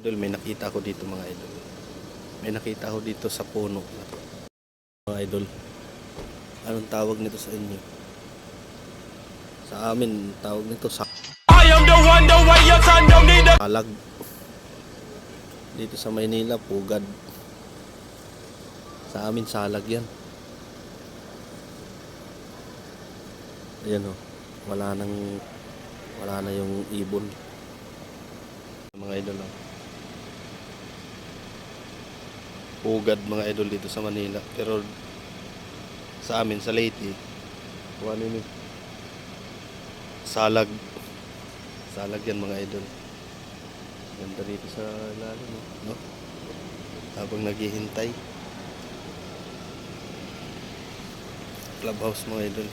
Idol, may nakita ako dito mga idol. May nakita ako dito sa puno na to. Mga idol, anong tawag nito sa inyo? Sa amin, tawag nito sa I am the one, the way your son don't need a salag. Dito sa Maynila, pugad. Sa amin, salag yan. Ayan o, wala na yung ibon. Mga idol o. Pugad mga idol dito sa Manila. Pero sa amin, sa Leyte, ano yun, salag. Salag yan mga idol. Ganda dito sa ilalim, no? Habang naghihintay. Clubhouse mga idol.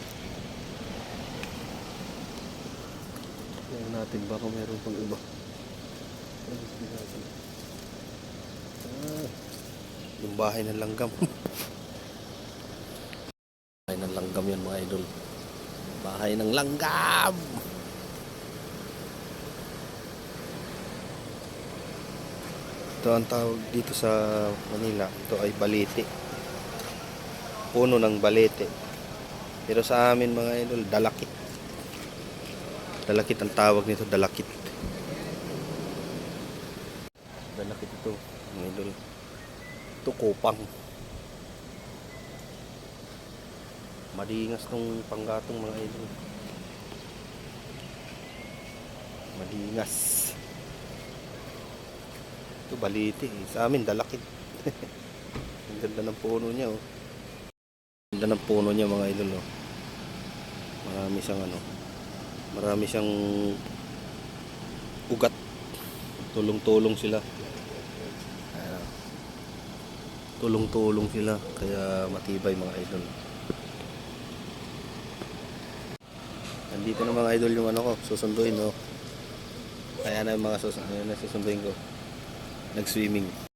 Tingnan natin baka meron pang iba. Yung bahay ng langgam. Bahay ng langgam yan mga idol. Bahay ng langgam. Ito ang tawag dito sa Manila. Ito ay balete. Puno ng balete. Pero sa amin mga idol, dalakit. Dalakit ang tawag nito, dalakit. Dalakit ito mga idol. Ito kupang. Madingas tong panggatong mga idol. Madingas. Ito balite. Sa amin dalakit. Ang ganda ng puno niya oh. Ang ganda ng puno niya mga idol oh. Marami siyang ugat. Tulong-tulong sila. Tulong-tulong sila kaya matibay mga idol. Nandito na mga idol yung ano ko, susunduin oh. Kaya na yung mga susunduin ko. Nag-swimming.